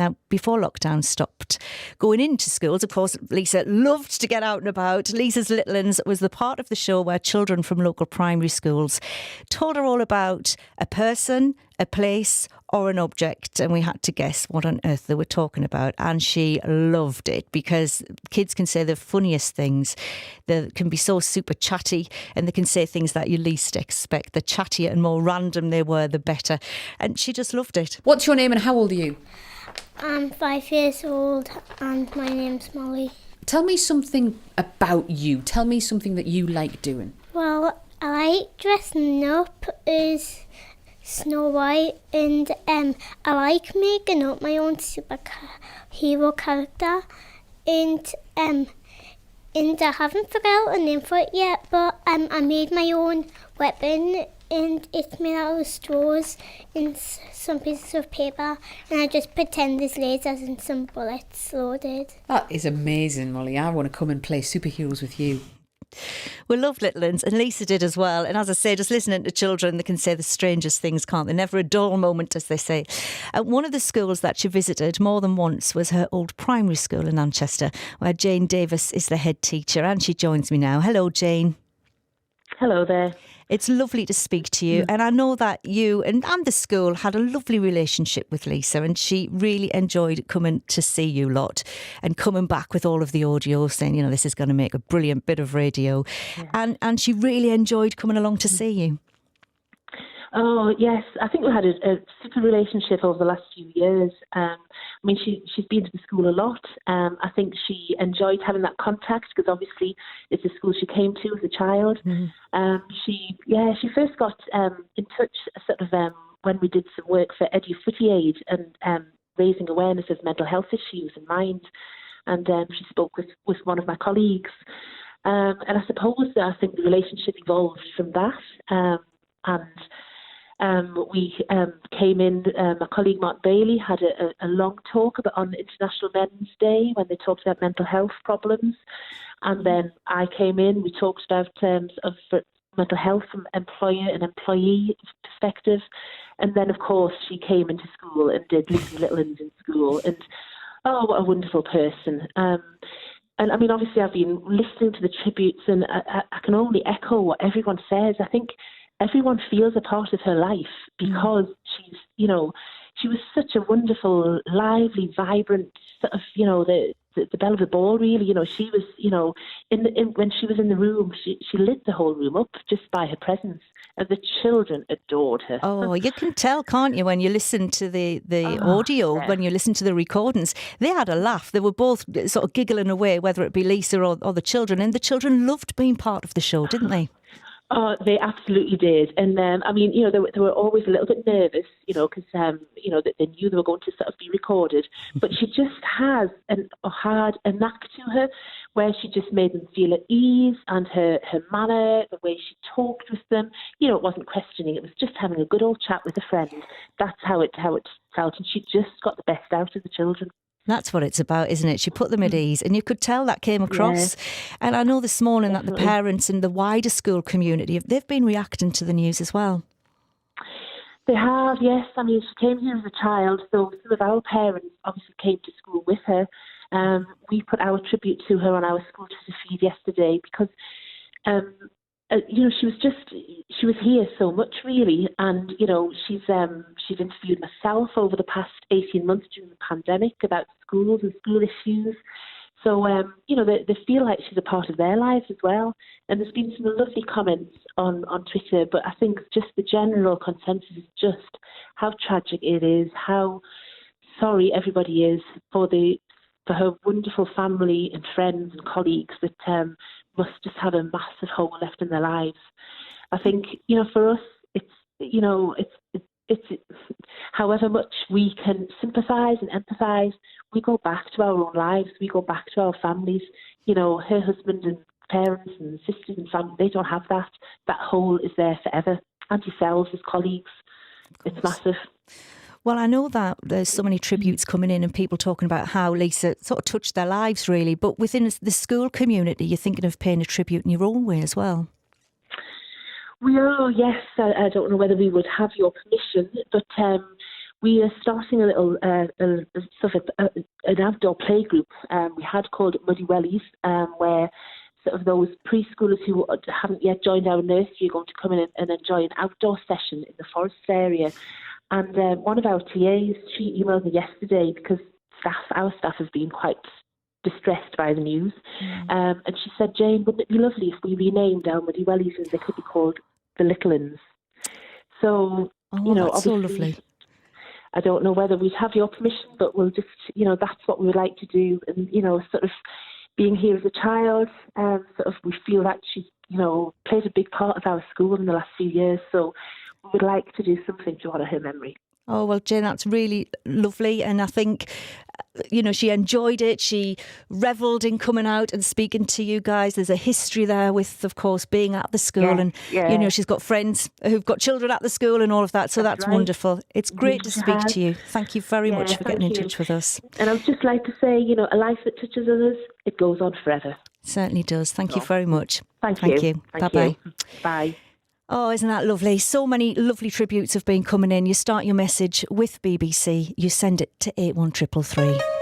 Now, before lockdown stopped going into schools, of course, Lisa loved to get out and about. Lisa's Little Uns was the part of the show where children from local primary schools told her all about a person, a place or an object, and we had to guess what on earth they were talking about. And she loved it because kids can say the funniest things. They can be so super chatty and they can say things that you least expect. The chattier and more random they were, the better. And she just loved it. What's your name and how old are you? I'm 5 years old and my name's Molly. Tell me something about you. Tell me something that you like doing. Well, I like dressing up as Snow White and I like making up my own superhero character and I haven't figured out a name for it yet, but I made my own weapon and it's made out of straws and some pieces of paper, and I just pretend there's lasers and some bullets loaded. That is amazing, Molly. I want to come and play superheroes with you. We love Little Uns, and Lisa did as well. And as I say, just listening to children, they can say the strangest things, can't they? Never a dull moment, as they say. One of the schools that she visited more than once was her old primary school in Lanchester, where Jane Davis is the head teacher, and she joins me now. Hello, Jane. Hello there. It's lovely to speak to you. And I know that you and the school had a lovely relationship with Lisa, and she really enjoyed coming to see you lot and coming back with all of the audio saying, you know, this is going to make a brilliant bit of radio. Yeah. And she really enjoyed coming along to see you. Oh, yes. I think we had a super relationship over the last few years. I mean, she's been to the school a lot. I think she enjoyed having that contact because obviously it's the school she came to as a child. She first got in touch sort of when we did some work for Edu Footy Aid and raising awareness of mental health issues in mind. And she spoke with one of my colleagues. And I suppose I think the relationship evolved from that. We came in, my colleague Mark Bailey had a long talk on International Men's Day when they talked about mental health problems. And then I came in, we talked about terms of mental health from employer and employee perspective. And then, of course, she came into school and did Little Uns in school. And, oh, what a wonderful person. And I mean, obviously, I've been listening to the tributes and I can only echo what everyone says. I think everyone feels a part of her life because she's, you know, she was such a wonderful, lively, vibrant sort of, you know, the belle of the ball, really. You know, she was, you know, when she was in the room, she lit the whole room up just by her presence. And the children adored her. Oh, you can tell, can't you, when you listen to the audio, when you listen to the recordings. They had a laugh. They were both sort of giggling away, whether it be Lisa or the children. And the children loved being part of the show, didn't they? Oh, they absolutely did. And I mean, you know, they were always a little bit nervous, you know, because, you know, they knew they were going to sort of be recorded. But she just had a knack to her where she just made them feel at ease, and her manner, the way she talked with them, you know, it wasn't questioning. It was just having a good old chat with a friend. That's how it felt. And she just got the best out of the children. That's what it's about, isn't it? She put them at ease, and you could tell that came across. Yeah. And I know this morning that the parents and the wider school community, they've been reacting to the news as well. They have, yes. I mean, she came here as a child, so some of our parents obviously came to school with her. We put our tribute to her on our school Twitter feed yesterday because, you know, she was here so much, really. And, you know, she's interviewed myself over the past 18 months during the pandemic about schools and school issues. So, you know, they feel like she's a part of their lives as well. And there's been some lovely comments on Twitter, but I think just the general consensus is just how tragic it is, how sorry everybody is for her wonderful family and friends and colleagues that must just have a massive hole left in their lives. I think, you know, for us, it's, you know, it's however much we can sympathise and empathise, we go back to our own lives, we go back to our families. You know, her husband and parents and sisters and family, they don't have that. That hole is there forever. And yourselves as colleagues, it's massive. Well, I know that there's so many tributes coming in and people talking about how Lisa sort of touched their lives, really. But within the school community, you're thinking of paying a tribute in your own way as well. We are, yes. I don't know whether we would have your permission, but we are starting a little sort of an outdoor play group. We had called it Muddy Wellies, where sort of those preschoolers who haven't yet joined our nursery are going to come in and enjoy an outdoor session in the forest area. And one of our TAs, she emailed me yesterday because our staff have been quite distressed by the news. And she said, Jane, wouldn't it be lovely if we renamed our Muddy Wellies and they could be called the Little Uns? So, that's so lovely. I don't know whether we'd have your permission, but we'll just, that's what we would like to do. And, sort of being here as a child, sort of we feel that she's, played a big part of our school in the last few years. So we would like to do something to honour her memory. Oh, well, Jane, that's really lovely. And I think, she enjoyed it. She revelled in coming out and speaking to you guys. There's a history there with, of course, being at the school. She's got friends who've got children at the school and all of that. So that's right. Wonderful. It's great to speak to you. Thank you very much for getting in touch with us. And I would just like to say, a life that touches others, it goes on forever. Certainly does. Thank you very much. Thank you. Bye-bye. Bye. Oh, isn't that lovely? So many lovely tributes have been coming in. You start your message with BBC, you send it to 81333.